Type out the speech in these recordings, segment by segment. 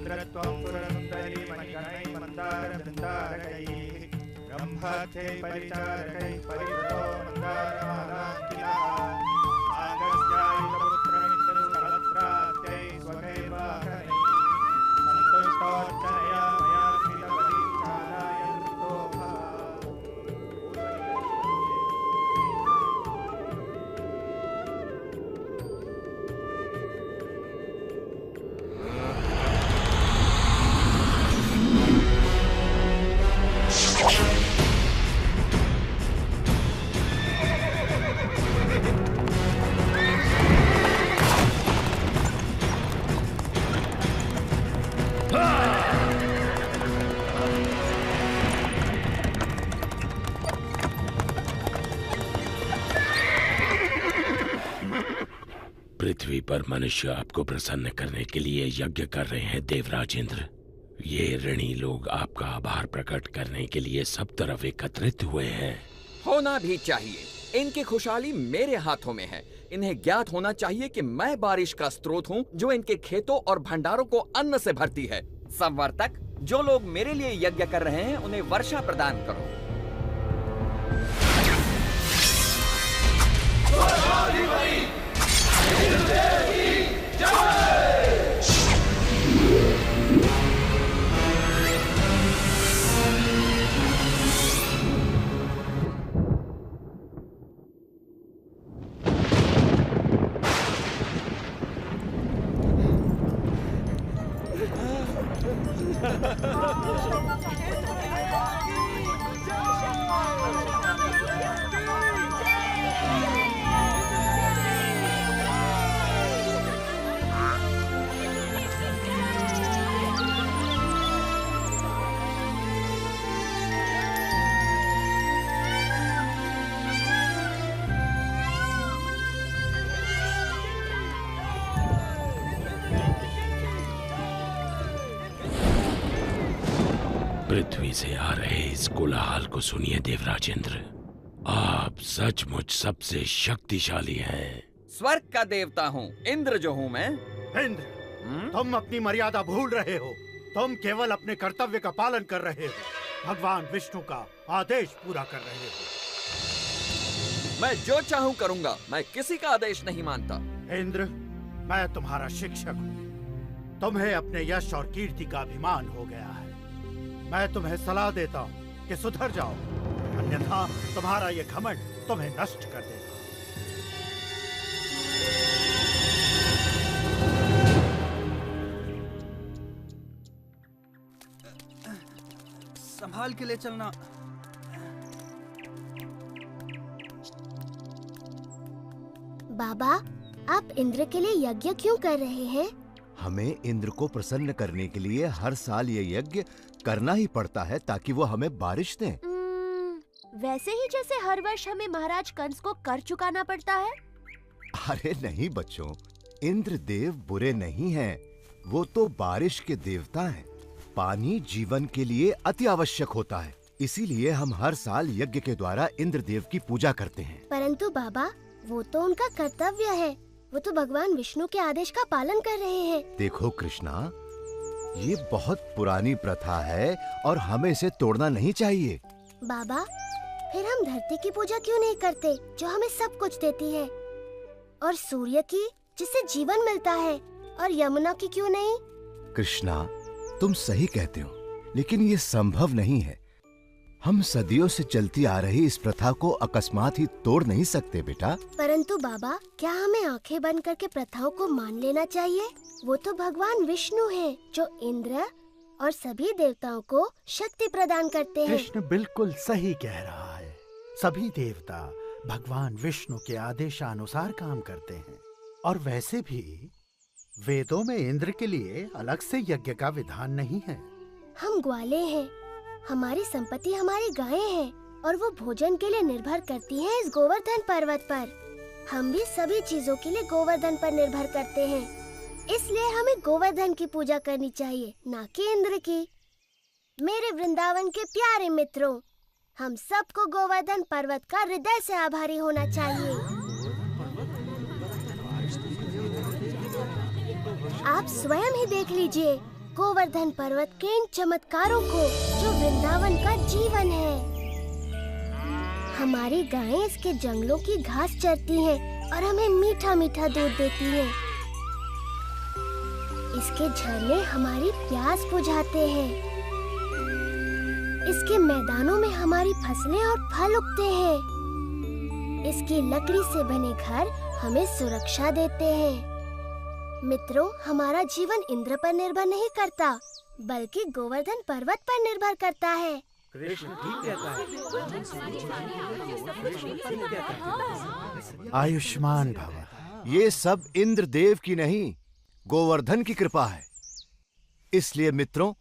रुद्रत्वं पुरन्दरी मणिगणैः मन्दारवृन्दारकैः ब्रह्मर्थैः परिचारकैः परिवृतो मन्दारमालाङ्किलः आगस्त्यायुधपुत्रमित्रसहस्राब्दैः स्वकैर्वाहनैः सन्तुष्टोऽर्चनया मया स्थितबलिचाराय वृतो भव। पृथ्वी पर मनुष्य आपको प्रसन्न करने के लिए यज्ञ कर रहे हैं देवराज इंद्र। ये ऋणी लोग आपका आभार प्रकट करने के लिए सब तरफ एकत्रित हुए हैं। होना भी चाहिए। इनकी खुशहाली मेरे हाथों में है। इन्हें ज्ञात होना चाहिए कि मैं बारिश का स्रोत हूँ जो इनके खेतों और भंडारों को अन्न से भरती है। संवर्तक, जो लोग मेरे लिए यज्ञ कर रहे हैं उन्हें वर्षा प्रदान करो। पृथ्वी से आ रहे इस कोलाहल को सुनिए देवराज इंद्र। आप सचमुच सबसे शक्तिशाली हैं। स्वर्ग का देवता हूँ, इंद्र जो हूँ मैं। इंद्र, तुम अपनी मर्यादा भूल रहे हो। तुम केवल अपने कर्तव्य का पालन कर रहे हो। भगवान विष्णु का आदेश पूरा कर रहे हो। मैं जो चाहूँ करूँगा। मैं किसी का आदेश नहीं मानता। इंद्र, मैं तुम्हारा शिक्षक हूँ। तुम्हें अपने यश और कीर्ति का अभिमान हो गया है। मैं तुम्हें सलाह देता हूँ कि सुधर जाओ, अन्यथा तुम्हारा ये घमंड तुम्हें नष्ट कर देगा। संभाल के ले चलना। बाबा, आप इंद्र के लिए यज्ञ क्यों कर रहे हैं? हमें इंद्र को प्रसन्न करने के लिए हर साल ये यज्ञ करना ही पड़ता है ताकि वो हमें बारिश दें। वैसे ही जैसे हर वर्ष हमें महाराज कंस को कर चुकाना पड़ता है। अरे नहीं बच्चों, इंद्र देव बुरे नहीं हैं। वो तो बारिश के देवता हैं। पानी जीवन के लिए अति आवश्यक होता है, इसीलिए हम हर साल यज्ञ के द्वारा इंद्र देव की पूजा करते हैं। परंतु बाबा, वो तो उनका कर्तव्य है। वो तो भगवान विष्णु के आदेश का पालन कर रहे हैं। देखो कृष्णा, ये बहुत पुरानी प्रथा है और हमें इसे तोड़ना नहीं चाहिए। बाबा, फिर हम धरती की पूजा क्यों नहीं करते जो हमें सब कुछ देती है, और सूर्य की जिससे जीवन मिलता है, और यमुना की क्यों नहीं? कृष्णा, तुम सही कहते हो, लेकिन ये संभव नहीं है। हम सदियों से चलती आ रही इस प्रथा को अकस्मात ही तोड़ नहीं सकते बेटा। परंतु बाबा, क्या हमें आंखें बंद करके प्रथाओं को मान लेना चाहिए? वो तो भगवान विष्णु हैं, जो इंद्र और सभी देवताओं को शक्ति प्रदान करते हैं। कृष्ण बिल्कुल सही कह रहा है। सभी देवता भगवान विष्णु के आदेशानुसार काम करते हैं, और वैसे भी वेदों में इंद्र के लिए अलग से यज्ञ का विधान नहीं है। हम ग्वाले हैं, हमारी संपत्ति हमारी गायें हैं, और वो भोजन के लिए निर्भर करती हैं इस गोवर्धन पर्वत पर। हम भी सभी चीजों के लिए गोवर्धन पर निर्भर करते हैं, इसलिए हमें गोवर्धन की पूजा करनी चाहिए, ना कि इंद्र की। मेरे वृंदावन के प्यारे मित्रों, हम सबको गोवर्धन पर्वत का हृदय से आभारी होना चाहिए। आप स्वयं ही देख लीजिए, गोवर्धन पर्वत के इन चमत्कारों को जो वृंदावन का जीवन है। हमारी गायें इसके जंगलों की घास चरती हैं और हमें मीठा मीठा दूध देती हैं। इसके झरने हमारी प्यास बुझाते हैं। इसके मैदानों में हमारी फसलें और फल उगते हैं। इसकी लकड़ी से बने घर हमें सुरक्षा देते हैं। मित्रों, हमारा जीवन इंद्र पर निर्भर नहीं करता, बल्कि गोवर्धन पर्वत पर निर्भर करता है। कृष्ण ठीक कहता है। आयुष्मान भव। ये सब इंद्रदेव की नहीं, गोवर्धन की कृपा है। इसलिए मित्रों,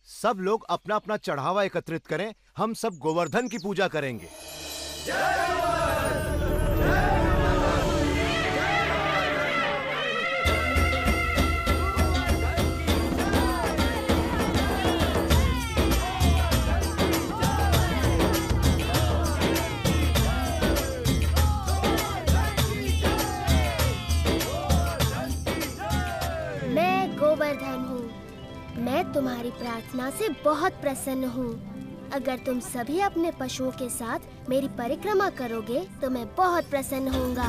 सब लोग अपना अपना चढ़ावा एकत्रित करें। हम सब गोवर्धन की पूजा करेंगे। मैं गोवर्धन हूँ। मैं तुम्हारी प्रार्थना से बहुत प्रसन्न हूँ। अगर तुम सभी अपने पशुओं के साथ मेरी परिक्रमा करोगे तो मैं बहुत प्रसन्न होऊंगा।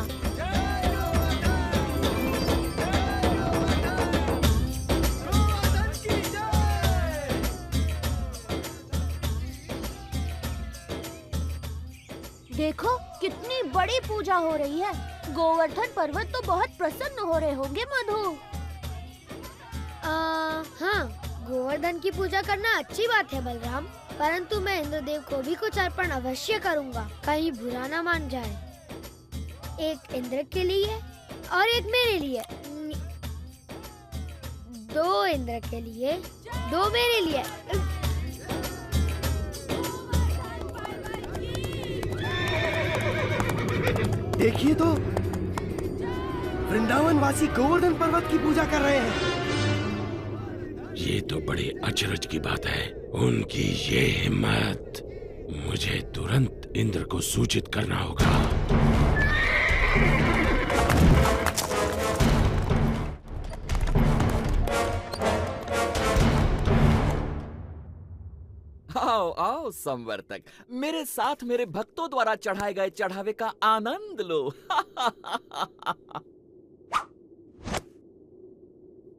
देखो कितनी बड़ी पूजा हो रही है। गोवर्धन पर्वत तो बहुत प्रसन्न हो रहे होंगे मधु। हाँ, गोवर्धन की पूजा करना अच्छी बात है बलराम, परंतु मैं इंद्रदेव को भी कुछ अर्पण अवश्य करूँगा, कहीं बुरा ना मान जाए। एक इंद्र के लिए और एक मेरे लिए। 2 इंद्र के लिए, 2 मेरे लिए। देखिए तो, वृंदावन वासी गोवर्धन पर्वत की पूजा कर रहे हैं। ये तो बड़े अचरज की बात है। उनकी ये हिम्मत। मुझे तुरंत इंद्र को सूचित करना होगा। आओ आओ संवर्तक, मेरे साथ मेरे भक्तों द्वारा चढ़ाए गए चढ़ावे का आनंद लो।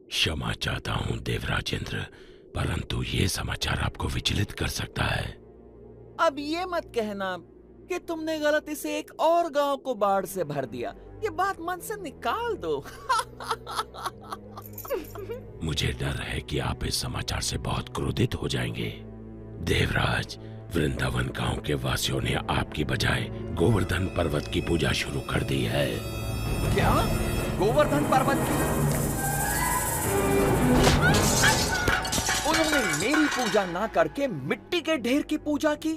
क्षमा चाहता हूँ देवराज इंद्र, परंतु ये समाचार आपको विचलित कर सकता है। अब ये मत कहना कि तुमने गलती से एक और गांव को बाढ़ से भर दिया। ये बात मन से निकाल दो। मुझे डर है कि आप इस समाचार से बहुत क्रोधित हो जाएंगे। देवराज, वृंदावन गांव के वासियों ने आपकी बजाय गोवर्धन पर्वत की पूजा शुरू कर दी है। क्या? गोवर्धन पर्वत की? उन्होंने मेरी पूजा ना करके मिट्टी के ढेर की पूजा की।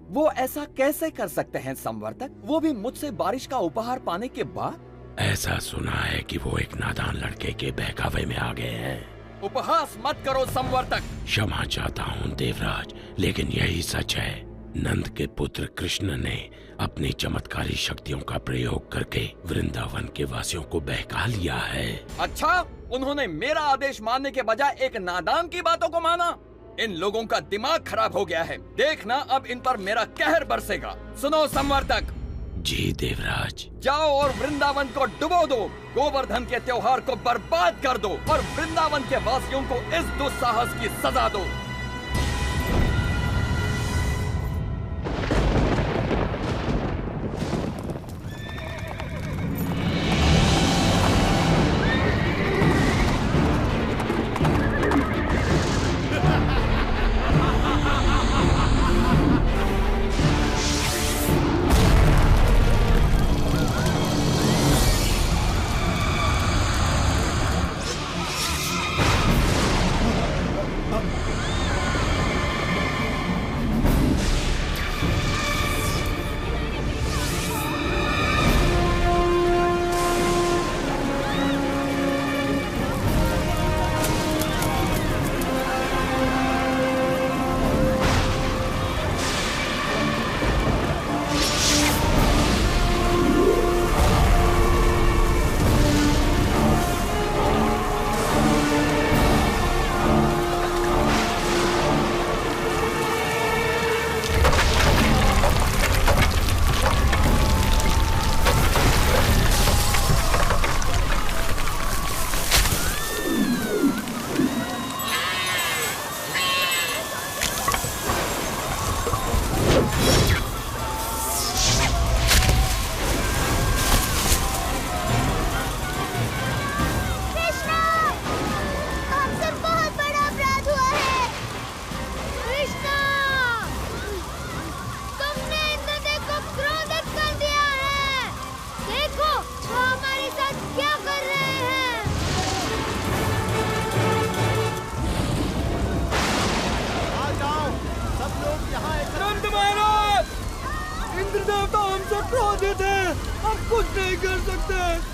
वो ऐसा कैसे कर सकते हैं संवर्तक, वो भी मुझसे बारिश का उपहार पाने के बाद? ऐसा सुना है कि वो एक नादान लड़के के बहकावे में आ गए हैं। उपहास मत करो संवर्तक। क्षमा चाहता हूँ देवराज, लेकिन यही सच है। नंद के पुत्र कृष्ण ने अपनी चमत्कारी शक्तियों का प्रयोग करके वृंदावन के वासियों को बहका लिया है। अच्छा, उन्होंने मेरा आदेश मानने के बजाय एक नादान की बातों को माना। इन लोगों का दिमाग खराब हो गया है। देखना अब इन पर मेरा कहर बरसेगा। सुनो संवर्तक। जी देवराज। जाओ और वृंदावन को डुबो दो, गोवर्धन के त्योहार को बर्बाद कर दो और वृंदावन के वासियों को इस दुस्साहस की सजा दो। कुछ नहीं कर सकते।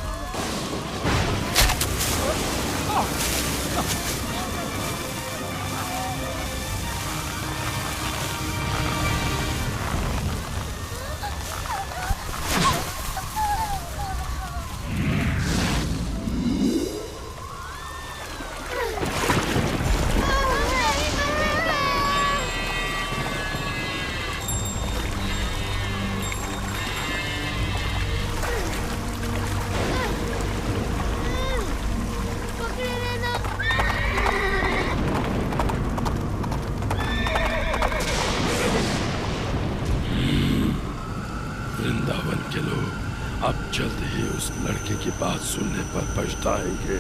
वृंदावन के लोग अब जल्द ही उस लड़के की बात सुनने पर पछताएंगे।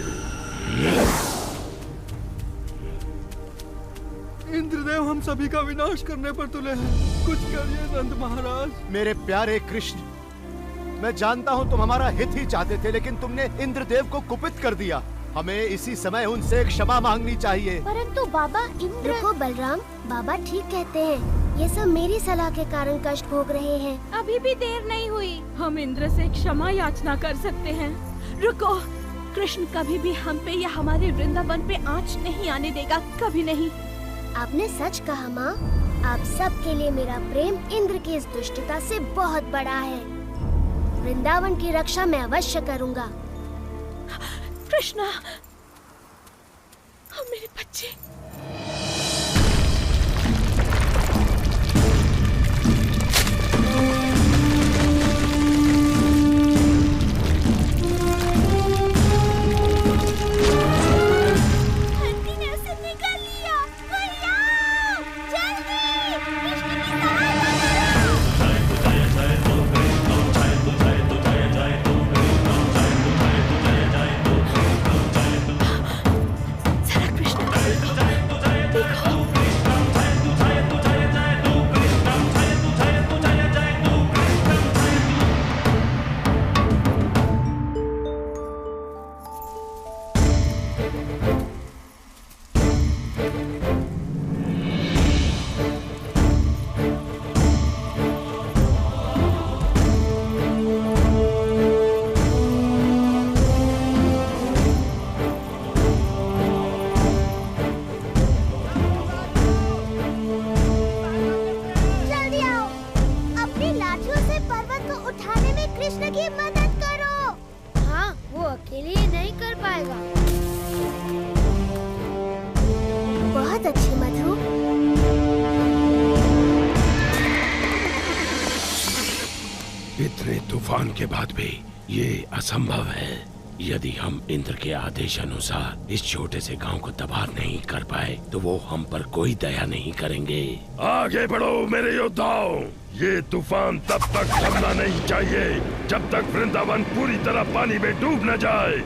इंद्रदेव हम सभी का विनाश करने पर तुले हैं। कुछ करिए नंद महाराज। मेरे प्यारे कृष्ण, मैं जानता हूँ तुम हमारा हित ही चाहते थे, लेकिन तुमने इंद्रदेव को कुपित कर दिया। हमें इसी समय उनसे क्षमा मांगनी चाहिए। परंतु बाबा इंद्र। रुको बलराम, बाबा ठीक कहते हैं। ये सब मेरी सलाह के कारण कष्ट भोग रहे हैं। अभी भी देर नहीं हुई, हम इंद्र से क्षमा याचना कर सकते हैं। रुको, कृष्ण कभी भी हम पे या हमारे वृंदावन पे आँच नहीं आने देगा, कभी नहीं। आपने सच कहा माँ। आप सब के लिए मेरा प्रेम इंद्र की इस दुष्टता से बहुत बड़ा है। वृंदावन की रक्षा मैं अवश्य करूँगा। कृष्णा, मेरे बच्चे। इतने तूफान के बाद भी ये असंभव है। यदि हम इंद्र के आदेश अनुसार इस छोटे से गांव को तबाह नहीं कर पाए तो वो हम पर कोई दया नहीं करेंगे। आगे बढ़ो मेरे योद्धाओं, ये तूफान तब तक थमना नहीं चाहिए जब तक वृंदावन पूरी तरह पानी में डूब न जाए।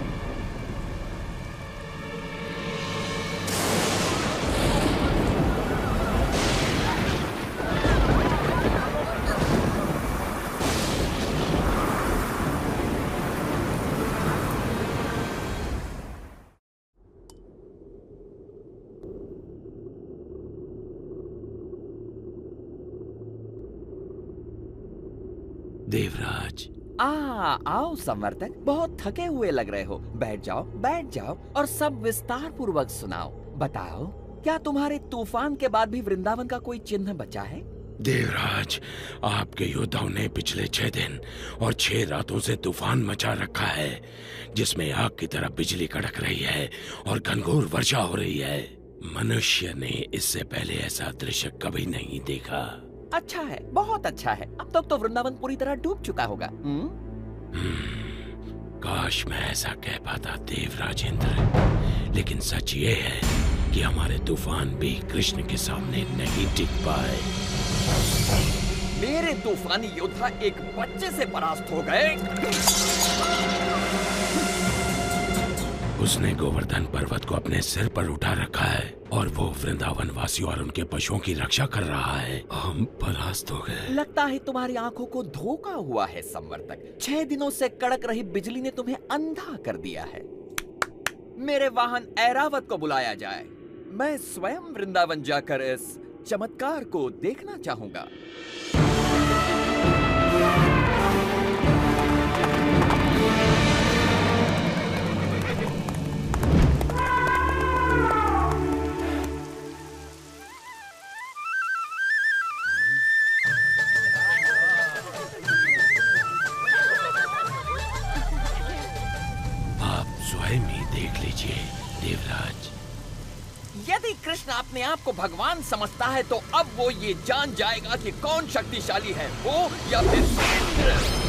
देवराज, आओ संवर्तक, बहुत थके हुए लग रहे हो। बैठ जाओ और सब विस्तार पूर्वक सुनाओ। बताओ, क्या तुम्हारे तूफान के बाद भी वृंदावन का कोई चिन्ह बचा है? देवराज, आपके योद्धाओं ने पिछले 6 दिन और 6 रातों से तूफान मचा रखा है, जिसमें आग की तरह बिजली कड़क रही है और घनघोर वर्षा हो रही है। मनुष्य ने इससे पहले ऐसा दृश्य कभी नहीं देखा। अच्छा है, बहुत अच्छा है। अब तक तो वृंदावन पूरी तरह डूब चुका होगा। काश मैं ऐसा कह पाता देवराज इंद्र, लेकिन सच ये है कि हमारे तूफान भी कृष्ण के सामने नहीं टिक पाए। मेरे तूफानी योद्धा एक बच्चे से परास्त हो गए। उसने गोवर्धन पर्वत को अपने सिर पर उठा रखा है और वो वृंदावन वासियों और उनके पशुओं की रक्षा कर रहा है। हम परास्त हो गए। लगता है तुम्हारी आंखों को धोखा हुआ है संवर्तक। 6 दिनों से कड़क रही बिजली ने तुम्हें अंधा कर दिया है। मेरे वाहन ऐरावत को बुलाया जाए। मैं स्वयं वृंदावन जाकर इस चमत्कार को देखना चाहूंगा। देख लीजिए देवराज। यदि कृष्ण अपने आप को भगवान समझता है तो अब वो ये जान जाएगा कि कौन शक्तिशाली है, वो या फिर इंद्र।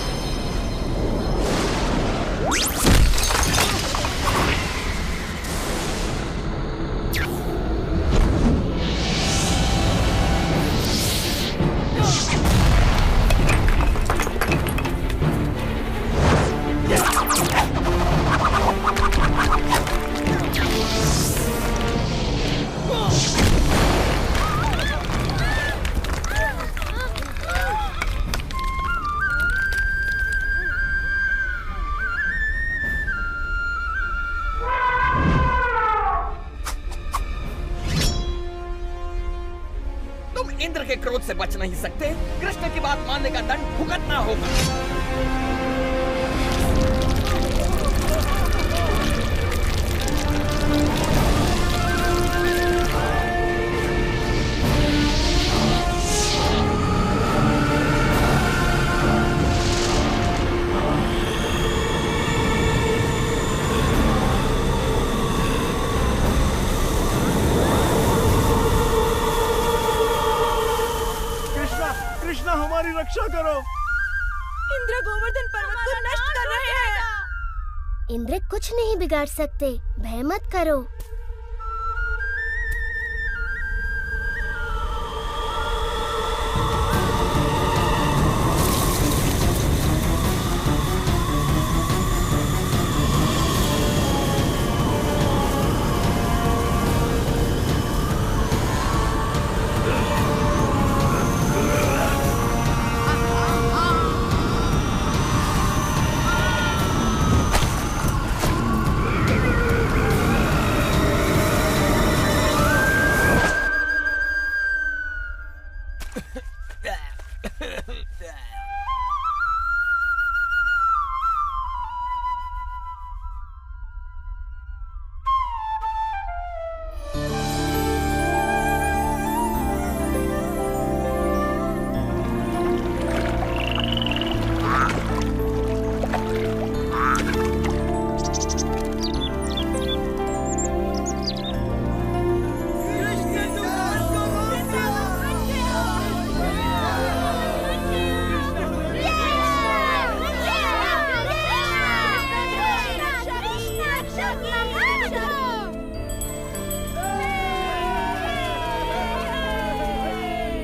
इंद्र के क्रोध से बच नहीं सकते। कृष्ण की बात मानने का दंड भुगतना होगा। कृष्णा हमारी रक्षा करो। इंद्र गोवर्धन पर्वत को नष्ट कर रहे हैं। इंद्र कुछ नहीं बिगाड़ सकते, भय मत करो।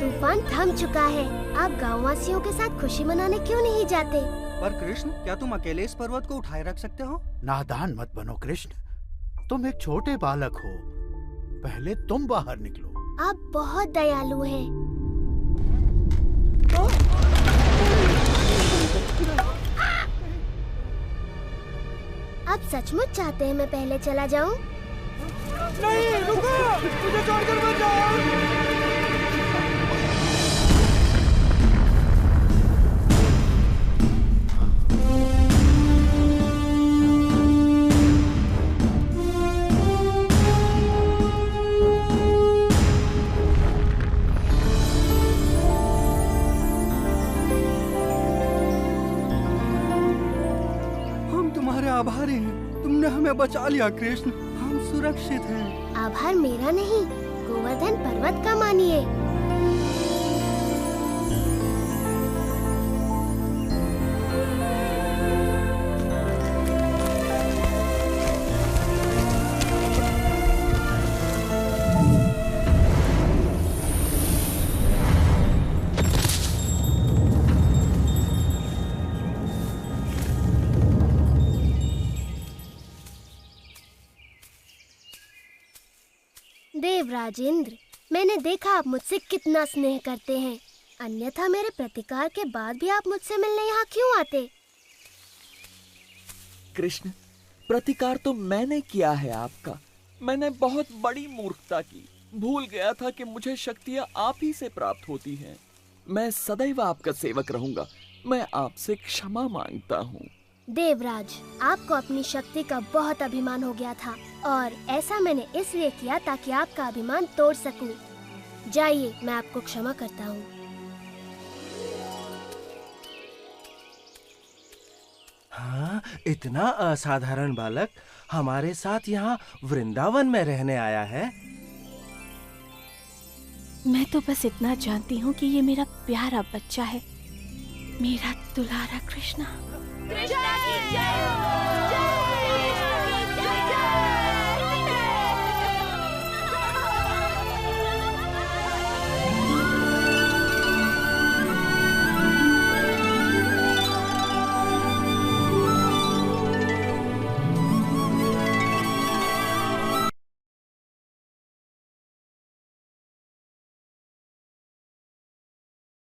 तूफान थम चुका है। आप गाँव वासियों के साथ खुशी मनाने क्यों नहीं जाते? पर कृष्ण, क्या तुम अकेले इस पर्वत को उठाए रख सकते हो? नादान मत बनो कृष्ण, तुम एक छोटे बालक हो। पहले तुम बाहर निकलो। आप बहुत दयालु हैं। आप सचमुच चाहते हैं मैं पहले चला जाऊं? नहीं, रुको, मुझे छोड़कर मत जाओ। आभारी हैं। तुमने हमें बचा लिया कृष्ण, हम सुरक्षित हैं। आभार मेरा नहीं, गोवर्धन पर्वत का मानिए। देवराज इंद्र, मैंने देखा आप मुझसे कितना स्नेह करते हैं। अन्यथा मेरे प्रतिकार के बाद भी आप मुझसे मिलने यहाँ क्यों आते? कृष्ण, प्रतिकार तो मैंने किया है आपका। मैंने बहुत बड़ी मूर्खता की। भूल गया था कि मुझे शक्तियाँ आप ही से प्राप्त होती हैं। मैं सदैव आपका सेवक रहूंगा। मैं आपसे क्षमा मांगता हूँ। देवराज, आपको अपनी शक्ति का बहुत अभिमान हो गया था और ऐसा मैंने इसलिए किया ताकि आपका अभिमान तोड़ सकूं। जाइए, मैं आपको क्षमा करता हूँ। हाँ, इतना असाधारण बालक हमारे साथ यहाँ वृंदावन में रहने आया है। मैं तो बस इतना जानती हूँ कि ये मेरा प्यारा बच्चा है, मेरा दुलारा कृष्णा। कृष्णा की जय हो।